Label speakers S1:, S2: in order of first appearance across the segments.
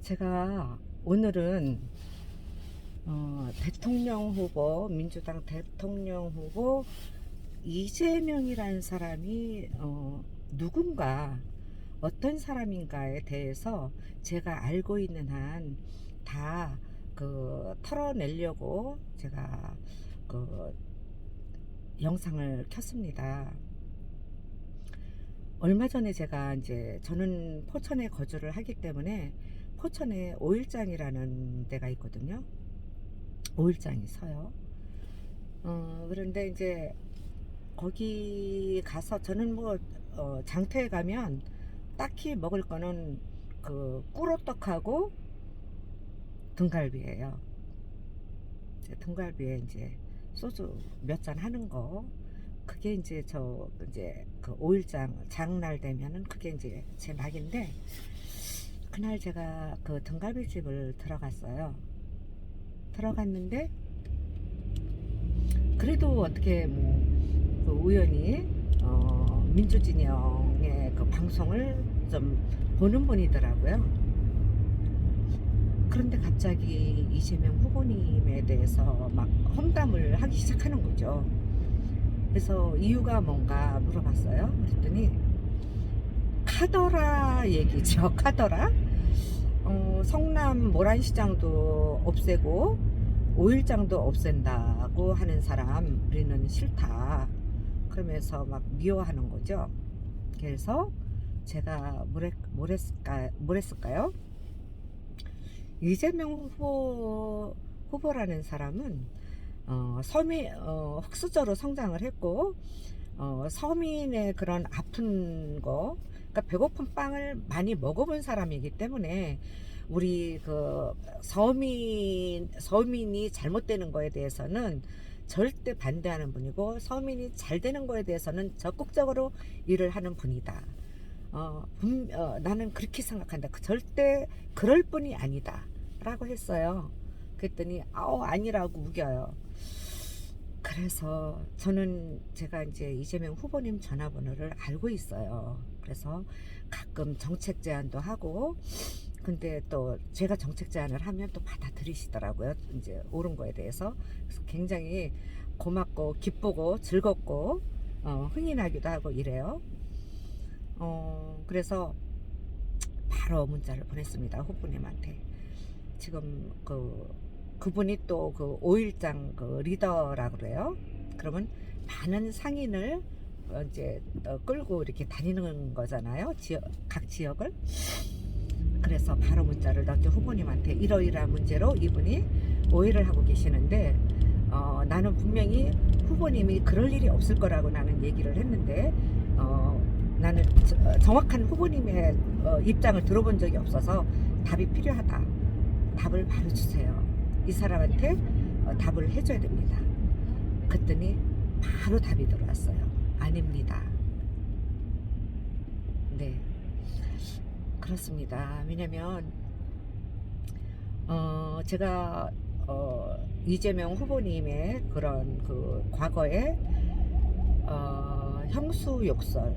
S1: 제가 오늘은 대통령 후보, 민주당 대통령 후보 이재명이라는 사람이 누군가, 어떤 사람인가에 대해서 제가 알고 있는 한 다 털어내려고 제가 그 영상을 켰습니다. 얼마 전에 저는 포천에 거주를 하기 때문에 포천에 오일장이라는 데가 있거든요. 오일장이 서요. 그런데 이제 거기 가서 저는 장터에 가면 딱히 먹을 거는 꿀호떡하고 등갈비예요. 등갈비에 이제 소주 몇 잔 하는 거, 그게 이제 오일장 장날 되면은 그게 이제 제 낙인데, 그날 제가 등갈비집을 들어갔어요. 들어갔는데 그래도 어떻게 우연히 민주진영의 방송을 좀 보는 분이더라고요. 그런데 갑자기 이재명 후보님에 대해서 막 험담을 하기 시작하는 거죠. 그래서 이유가 뭔가 물어봤어요. 그랬더니 카더라 얘기죠. 카더라. 성남 모란시장도 없애고 오일장도 없앤다고 하는 사람 우리는 싫다, 그러면서 막 미워하는 거죠. 그래서 제가 뭐랬을까요? 이재명 후보라는 사람은 흑수저로 성장을 했고, 서민의 그런 아픈 거, 그러니까 배고픈 빵을 많이 먹어본 사람이기 때문에 우리 서민이 잘못되는 거에 대해서는 절대 반대하는 분이고, 서민이 잘 되는 거에 대해서는 적극적으로 일을 하는 분이다. 나는 그렇게 생각한다. 절대 그럴 뿐이 아니다 라고 했어요. 그랬더니 아니라고 우겨요. 그래서 제가 이제 이재명 후보님 전화번호를 알고 있어요. 그래서 가끔 정책 제안도 하고, 근데 또 제가 정책 제안을 하면 또 받아들이시더라고요. 이제 옳은 거에 대해서. 그래서 굉장히 고맙고 기쁘고 즐겁고 흥이 나기도 하고 이래요. 그래서 바로 문자를 보냈습니다, 후보님한테. 지금 그분이 또 오일장 리더라 그래요. 그러면 많은 상인을 이제 끌고 이렇게 다니는 거잖아요, 각 지역을. 그래서 바로 문자를 넣었죠, 후보님한테. 이러이러한 문제로 이분이 오해를 하고 계시는데, 나는 분명히 후보님이 그럴 일이 없을 거라고 나는 얘기를 했는데, 나는 정확한 후보님의 입장을 들어본 적이 없어서 답이 필요하다. 답을 바로 주세요. 이 사람한테 답을 해줘야 됩니다. 그랬더니 바로 답이 들어왔어요. 아닙니다. 네, 그렇습니다. 왜냐면 제가 이재명 후보님의 그런 과거에 형수 욕설,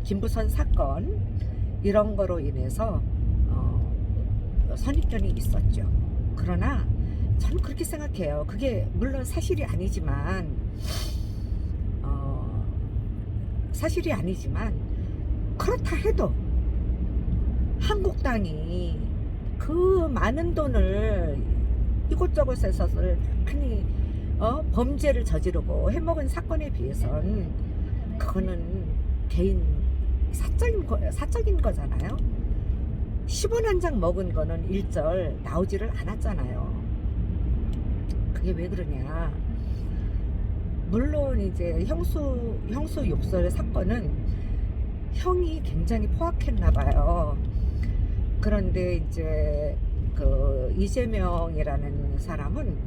S1: 김부선 사건, 이런 거로 인해서 선입견이 있었죠. 그러나 저는 그렇게 생각해요. 그게 물론 사실이 아니지만 그렇다 해도 한국당이 그 많은 돈을 이곳저곳에서 흔히 범죄를 저지르고 해먹은 사건에 비해선 그거는 개인 사적인 거잖아요. 10원 한 장 먹은 거는 일절 나오지를 않았잖아요. 그게 왜 그러냐? 물론 이제 형수 욕설 사건은 형이 굉장히 포악했나 봐요. 그런데 이제 이재명이라는 사람은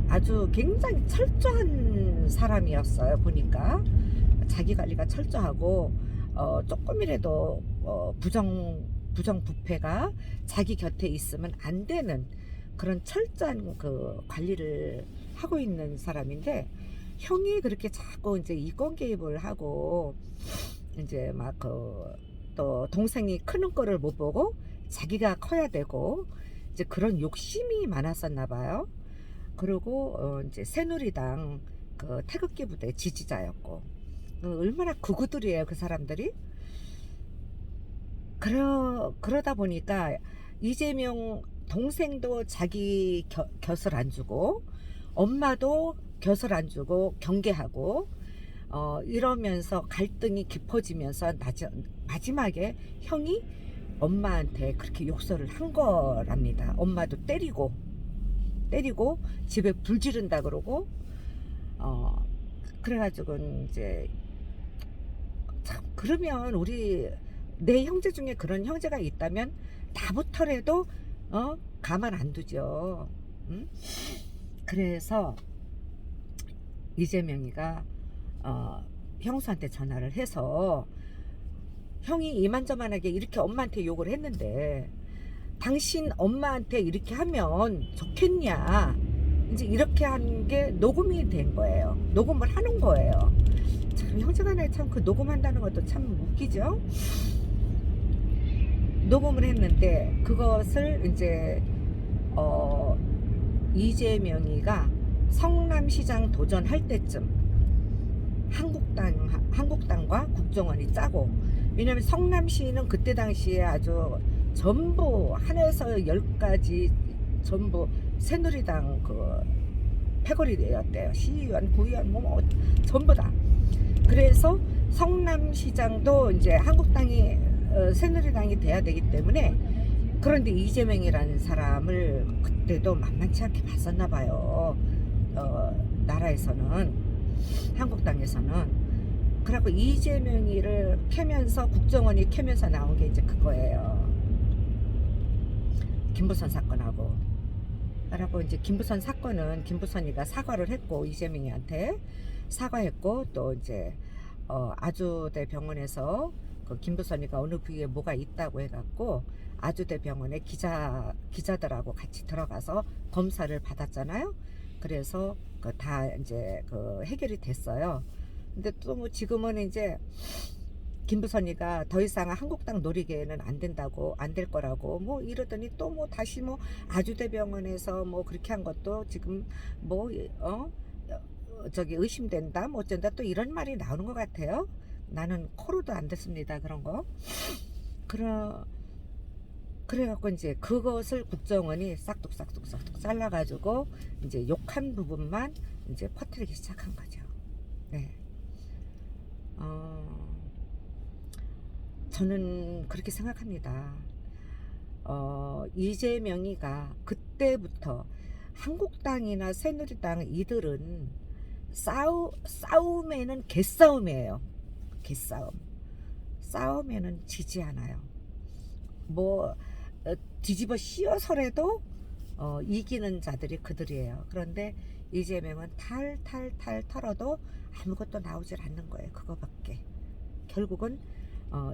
S1: 아주 굉장히 철저한 사람이었어요. 보니까 자기 관리가 철저하고, 조금이라도 부정부패가 자기 곁에 있으면 안 되는 그런 철저한 관리를 하고 있는 사람인데, 형이 그렇게 자꾸 이제 이권 개입을 하고 이제 막 또 동생이 크는 거를 못 보고 자기가 커야 되고 이제 그런 욕심이 많았었나 봐요. 그리고 이제 새누리당 그 태극기 부대 지지자였고 얼마나 극우들이에요 그 사람들이. 그러다 보니까 이재명 동생도 자기 곁을 안 주고 엄마도 곁을 안 주고 경계하고 이러면서 갈등이 깊어지면서 마지막에 형이 엄마한테 그렇게 욕설을 한 거랍니다. 엄마도 때리고 집에 불 지른다 그러고 그래가지고 이제 참 그러면 우리 내 형제 중에 그런 형제가 있다면 나부터라도 가만 안 두죠. 응? 그래서 이재명이가 형수한테 전화를 해서 형이 이만저만하게 이렇게 엄마한테 욕을 했는데 당신 엄마한테 이렇게 하면 좋겠냐, 이제 이렇게 한 게 녹음이 된 거예요. 녹음을 하는 거예요. 참 형제간에 참 그 녹음한다는 것도 참 웃기죠. 녹음을 했는데 그것을 이제 이재명이가 성남시장 도전할 때쯤 한국당과 국정원이 짜고, 왜냐면 성남시는 그때 당시에 아주 전부 하나에서 10까지 전부 새누리당 그 패거리였대요. 시의원, 구의원 뭐 전부 다. 그래서 성남시장도 이제 한국당이 새누리당이 돼야 되기 때문에, 그런데 이재명이라는 사람을 그때도 만만치 않게 봤었나 봐요. 나라에서는, 한국당에서는. 그래갖고 이재명이를 캐면서 국정원이 캐면서 나온 게 이제 그거예요. 김부선 사건하고. 그래갖고 이제 김부선 사건은 김부선이가 사과를 했고, 이재명이한테 사과했고, 또 이제 아주대 병원에서 그 김부선이가 어느 부위에 뭐가 있다고 해갖고 아주대 병원에 기자들하고 같이 들어가서 검사를 받았잖아요. 그래서 다 이제 그 해결이 됐어요. 근데 또 뭐 지금은 이제 김부선이가 더 이상 한국당 노리게는 안 된다고, 안 될 거라고 뭐 이러더니 또 뭐 다시 뭐 아주대 병원에서 뭐 그렇게 한 것도 지금 뭐 저기 의심된다 뭐 어쩐다 또 이런 말이 나오는 것 같아요. 나는 코로도 안 됐습니다 그런 거. 그래갖고 이제 그것을 국정원이 싹둑 잘라가지고 이제 욕한 부분만 이제 퍼뜨리기 시작한 거죠. 네. 저는 그렇게 생각합니다. 이재명이가 그때부터 한국당이나 새누리당 이들은 싸움에는 개싸움이에요. 개싸움. 싸움에는 지지 않아요. 뭐 뒤집어 씌워서라도 이기는 자들이 그들이에요. 그런데 이재명은 탈 털어도 아무것도 나오질 않는 거예요. 그거밖에. 결국은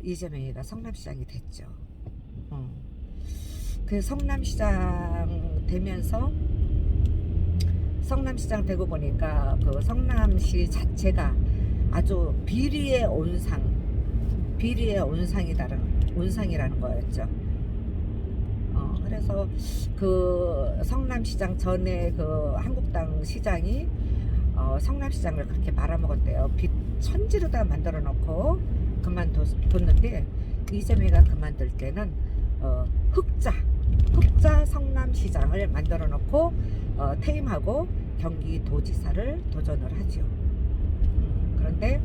S1: 이재명이가 성남시장이 됐죠. 그 성남시장 되면서, 성남시장 되고 보니까 그 성남시 자체가 아주 비리의 온상이라는 거였죠. 그래서 그 성남시장 전에 그 한국당 시장이 성남시장을 그렇게 말아먹었대요. 빚 천지로 다 만들어 놓고 그만뒀는데, 이재명이가 그만둘 때는 흑자 성남시장을 만들어 놓고 퇴임하고 경기도지사를 도전을 하죠. 그런데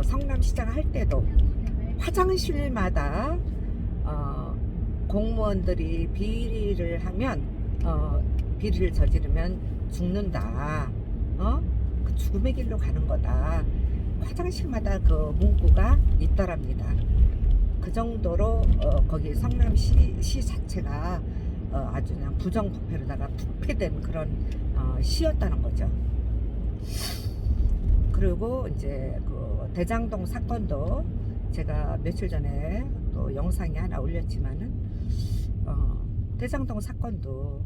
S1: 성남시장 할 때도 화장실마다 공무원들이 비리를 저지르면 죽는다. 그 죽음의 길로 가는 거다. 화장실마다 그 문구가 있더랍니다. 그 정도로 거기 성남시 자체가 아주 그냥 부정부패로다가 부패된 그런 시였다는 거죠. 그리고 이제 그 대장동 사건도 제가 며칠 전에 또 영상이 하나 올렸지만은 대장동 사건도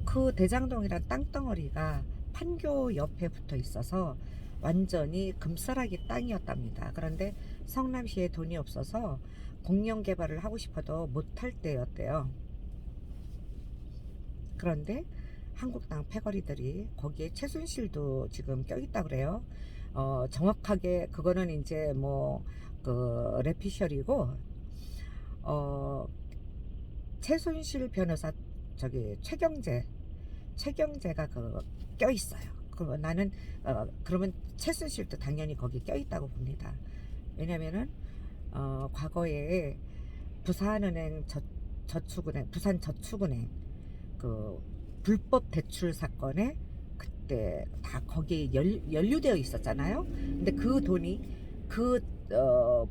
S1: 그 대장동이란 땅덩어리가 판교 옆에 붙어 있어서 완전히 금싸라기 땅이었답니다. 그런데 성남시에 돈이 없어서 공영 개발을 하고 싶어도 못할 때였대요. 그런데 한국당 패거리들이 거기에 최순실도 지금 껴있다 그래요. 정확하게 그거는 이제 뭐 그 레피셜이고, 최순실 변호사 저기 최경재가 그 껴있어요. 그 나는 그러면 최순실도 당연히 거기 껴있다고 봅니다. 왜냐면은 과거에 부산은행 저축은행 부산저축은행 그 불법 대출 사건에 그때 다 거기에 연루되어 있었잖아요. 근데 그 돈이 그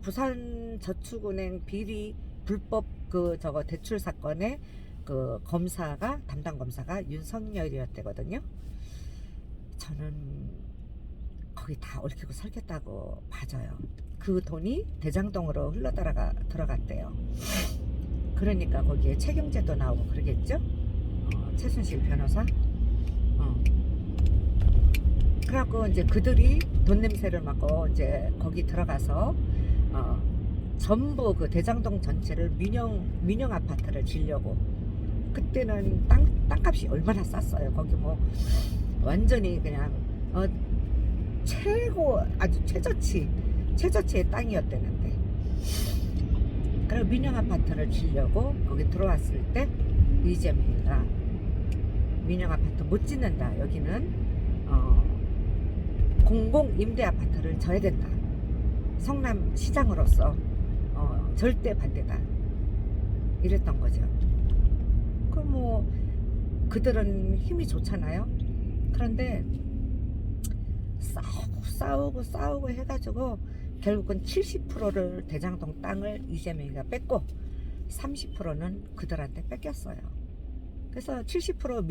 S1: 부산저축은행 비리 불법 그 저거 대출 사건에 그 검사가 담당 검사가 윤석열이었대거든요. 저는 거기 다 얽히고 설켰다고 봐져요. 그 돈이 대장동으로 들어갔대요. 그러니까 거기에 최경재도 나오고 그러겠죠. 최순실 변호사. 그래갖고 이제 그들이 돈 냄새를 맡고 이제 거기 들어가서 전부 그 대장동 전체를 민영 아파트를 지려고. 그때는 땅값이 얼마나 쌌어요. 거기 뭐 완전히 그냥 최고 아주 최저치의 땅이었대는데. 그리고 민영 아파트를 지려고 거기 들어왔을 때 이재명이가 민영 아파트 못 짓는다. 여기는 공공 임대 아파트를 져야 된다. 성남 시장으로서 절대 반대다. 이랬던 거죠. 그럼 뭐 그들은 힘이 좋잖아요. 그런데 싸우고 해가지고 결국은 70%를 대장동 땅을 이재명이가 뺏고 30%는 그들한테 뺏겼어요. 그래서 70%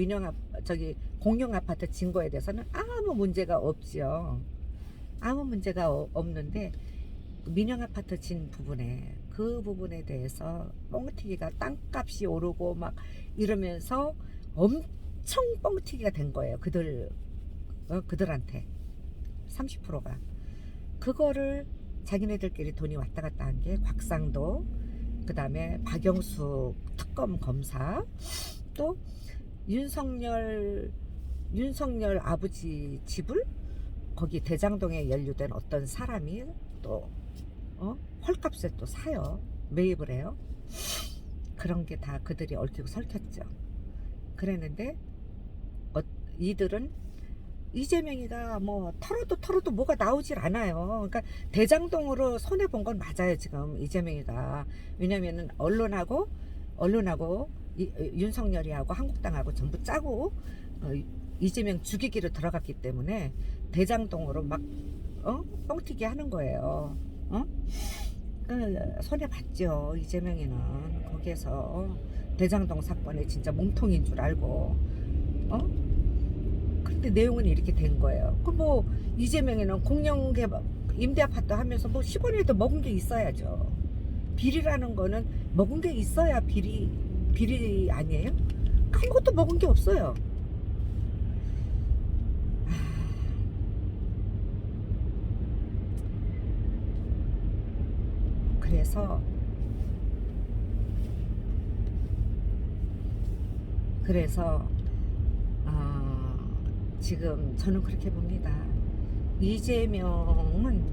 S1: 공영 아파트 진 거에 대해서는 아무 문제가 없지요. 아무 문제가 없는데 민영 아파트 진 그 부분에 대해서 뻥튀기가 땅값이 오르고 막 이러면서 엄청 뻥튀기가 된 거예요. 그들한테 30%가 그거를 자기네들끼리 돈이 왔다 갔다 한 게 곽상도, 그 다음에 박영수 특검 검사, 또 윤석열 아버지 집을 거기 대장동에 연루된 어떤 사람이 또 헐값에 또 사요. 매입을 해요. 그런 게 다 그들이 얽히고 설켰죠. 그랬는데 이들은 이재명이가 뭐 털어도 뭐가 나오질 않아요. 그러니까 대장동으로 손해 본 건 맞아요. 지금 이재명이가. 왜냐면은 언론하고 윤석열이하고 한국당하고 전부 짜고 이재명 죽이기로 들어갔기 때문에 대장동으로 막 뻥튀기 하는 거예요. 손해 봤죠. 이재명이는 거기에서 대장동 사건에 진짜 몸통인 줄 알고. 근데 내용은 이렇게 된 거예요. 그 뭐 이재명이는 공영 개발 임대 아파트 하면서 뭐 10원이라도 먹은 게 있어야죠. 비리라는 거는 먹은 게 있어야 비리 아니에요? 아무것도 먹은 게 없어요. 그래서 지금 저는 그렇게 봅니다. 이재명은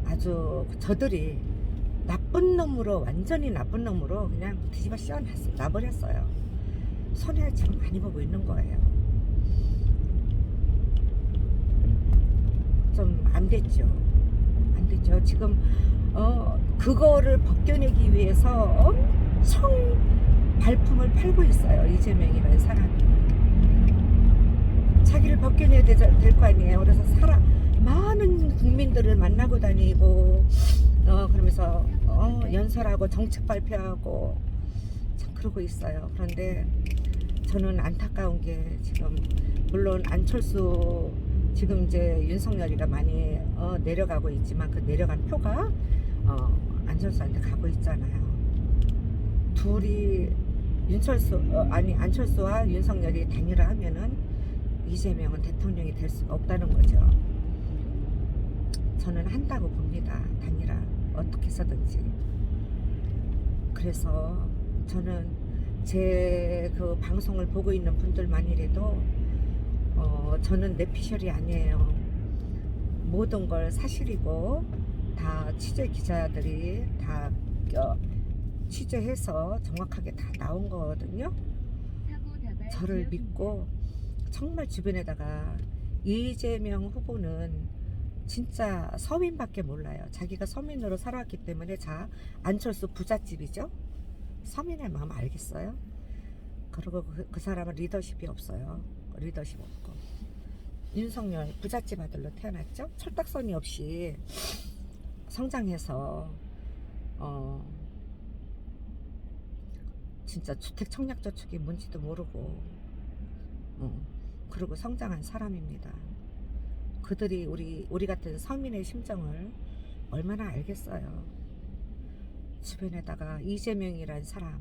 S1: 아주 저들이 완전히 나쁜 놈으로 그냥 뒤집어 씌워놔버렸어요. 손해 지금 많이 보고 있는 거예요. 좀 안 됐죠. 지금 그거를 벗겨내기 위해서 엄청 발품을 팔고 있어요. 이재명이라는 사람이 자기를 벗겨내야 될 거 아니에요. 그래서 많은 국민들을 만나고 다니고 그러면서 연설하고 정책 발표하고 참 그러고 있어요. 그런데 저는 안타까운 게 지금 물론 안철수 지금 이제 윤석열이가 많이 내려가고 있지만 그 내려간 표가 안철수한테 가고 있잖아요. 둘이 안철수와 윤석열이 단일화하면은 이재명은 대통령이 될 수가 없다는 거죠. 저는 한다고 봅니다. 단일화 어떻게 해서든지. 그래서 저는 제 그 방송을 보고 있는 분들만이라도 저는 뇌피셜이 아니에요. 모든 걸 사실이고 다 취재 기자들이 다 취재해서 정확하게 다 나온 거거든요. 저를 믿고 정말 주변에다가 이재명 후보는 진짜 서민밖에 몰라요. 자기가 서민으로 살아왔기 때문에. 자, 안철수 부잣집이죠. 서민의 마음 알겠어요? 그리고 그 사람은 리더십이 없어요. 리더십 없고. 윤석열 부잣집 아들로 태어났죠. 철딱서니 없이 성장해서 진짜 주택 청약저축이 뭔지도 모르고 그리고 성장한 사람입니다. 그들이 우리 같은 서민의 심정을 얼마나 알겠어요. 주변에다가 이재명이란 사람,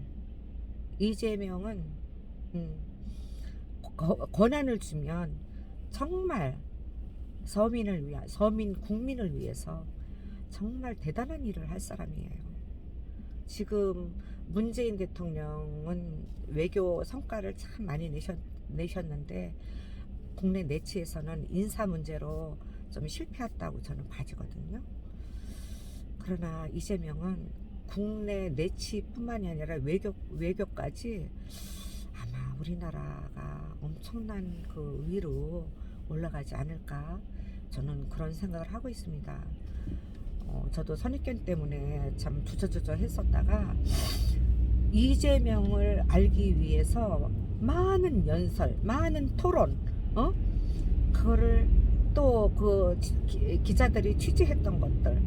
S1: 이재명은 권한을 주면 정말 서민을 위한, 서민 국민을 위해서 정말 대단한 일을 할 사람이에요. 지금 문재인 대통령은 외교 성과를 참 많이 내셨는데 국내 내치에서는 인사 문제로 좀 실패했다고 저는 봐지거든요. 그러나 이재명은 국내 내치뿐만이 아니라 외교까지 아마 우리나라가 엄청난 그 위로 올라가지 않을까, 저는 그런 생각을 하고 있습니다. 저도 선입견 때문에 참 주저주저 했었다가 이재명을 알기 위해서 많은 연설, 많은 토론, 그거를 또 그 기자들이 취재했던 것들,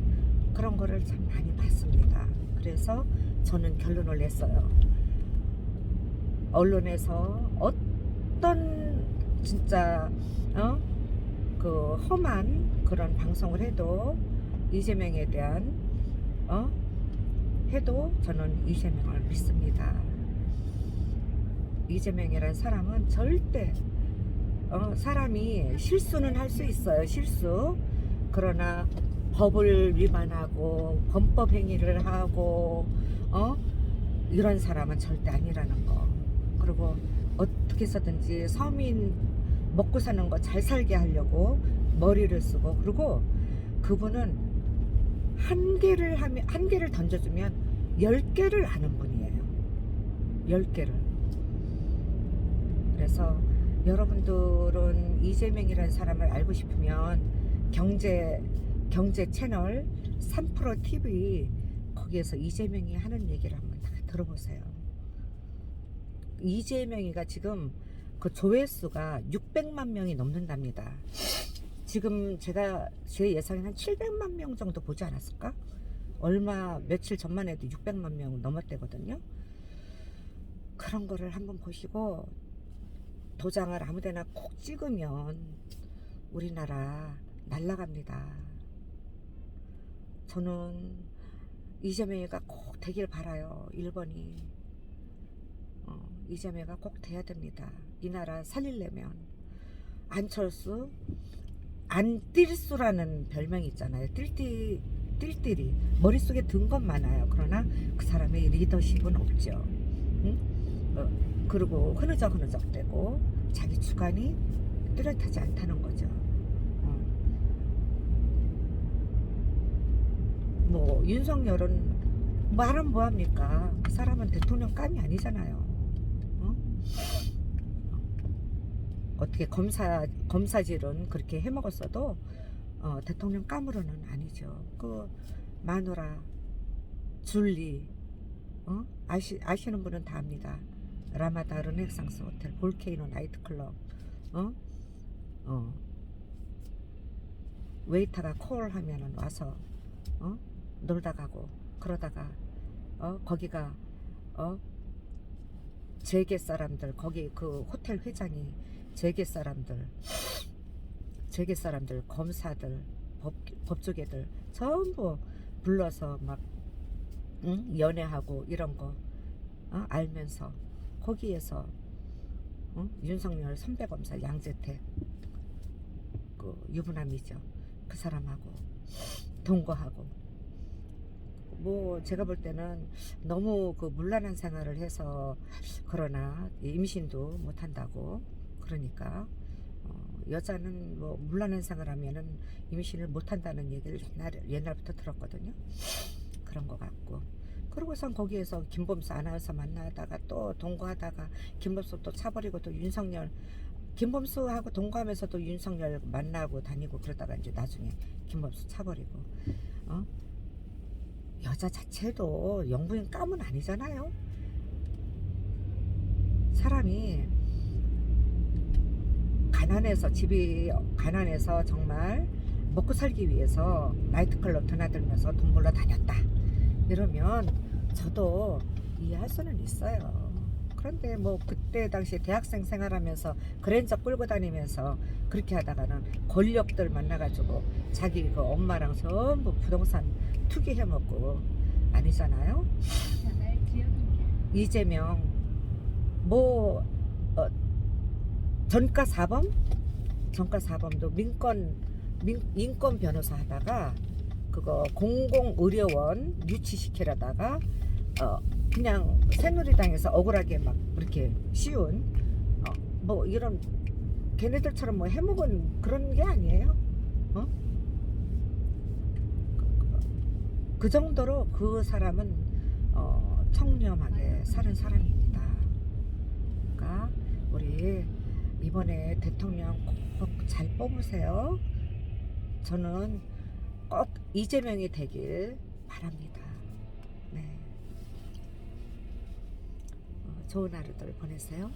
S1: 그런 거를 참 많이 봤습니다. 그래서 저는 결론을 냈어요. 언론에서 어떤 진짜 그 험한 그런 방송을 해도 이재명에 대한 해도 저는 이재명을 믿습니다. 이재명이라는 사람은 절대 사람이 실수는 할 수 있어요. 실수. 그러나 법을 위반하고 범법 행위를 하고 이런 사람은 절대 아니라는 거. 그리고 어떻게 해서든지 서민 먹고 사는 거 잘 살게 하려고 머리를 쓰고, 그리고 그분은 한 개를 던져주면 10개를 하는 분이에요. 10개를. 그래서 여러분들은 이재명이라는 사람을 알고 싶으면 경제 채널 3프로 TV 거기에서 이재명이 하는 얘기를 한번 다 들어보세요. 이재명이가 지금 그 조회수가 600만 명이 넘는답니다. 지금 제 예상에는 한 700만 명 정도 보지 않았을까? 며칠 전만 해도 600만 명 넘었대거든요. 그런 거를 한번 보시고 도장을 아무데나 콕 찍으면 우리나라 날아갑니다. 저는 이재명이가 꼭 되길 바라요. 1번이 이재명이가 꼭 돼야 됩니다. 이 나라 살리려면. 안철수 안띨수라는 별명이 있잖아요. 띨띨이 머릿속에 든 건 많아요. 그러나 그 사람의 리더십은 없죠. 그리고 흐느적 대고 자기 주관이 뚜렷하지 않다는 거죠. 뭐 윤석열은 말은 뭐합니까? 그 사람은 대통령 감이 아니잖아요. 어떻게 검사질은 그렇게 해먹었어도 대통령 감으로는 아니죠. 그 마누라 줄리 아시는 분은 다 압니다. 라마다 르네상스 호텔, 볼케이노 나이트클럽, 웨이터가 콜하면은 와서 놀다 가고, 그러다가 거기가 재계 사람들, 거기 그 호텔 회장이 재계 사람들, 검사들, 법조 애들 전부 불러서 막 연애하고 이런 거 알면서 거기에서 윤석열 선배검사 양재택 그 유부남이죠. 그 사람하고 동거하고. 뭐 제가 볼 때는 너무 그 문란한 생활을 해서 그러나 임신도 못 한다고. 그러니까 여자는 뭐 문란한 생활하면은 임신을 못 한다는 얘기를 옛날부터 들었거든요. 그런 것 같고. 그러고선 거기에서 김범수 아나운서 만나다가 또 동거하다가 김범수 또 차버리고 또 윤석열, 김범수하고 동거하면서 또 윤석열 만나고 다니고 그러다가 이제 나중에 김범수 차버리고. 여자 자체도 영부인 깜은 아니잖아요. 사람이 가난해서, 집이 가난해서 정말 먹고 살기 위해서 나이트클럽 드나들면서 돈 벌러 다녔다 이러면 저도 이해할 수는 있어요. 그런데 뭐 그때 당시 대학생 생활하면서 그랜저 끌고 다니면서 그렇게 하다가는 권력들 만나가지고 자기 그 엄마랑 전부 부동산 투기해먹고 아니잖아요. 이재명 뭐 전과 사범도 인권 변호사 하다가 그거 공공의료원 유치시키려다가 그냥 새누리당에서 억울하게 막 이렇게 씌운 뭐 이런 걔네들처럼 뭐 해먹은 그런 게 아니에요. 그 정도로 그 사람은 청렴하게 사는 사람입니다. 그러니까 우리 이번에 대통령 꼭 잘 뽑으세요. 저는 꼭 이재명이 되길 바랍니다. 네. 좋은 하루들 보내세요.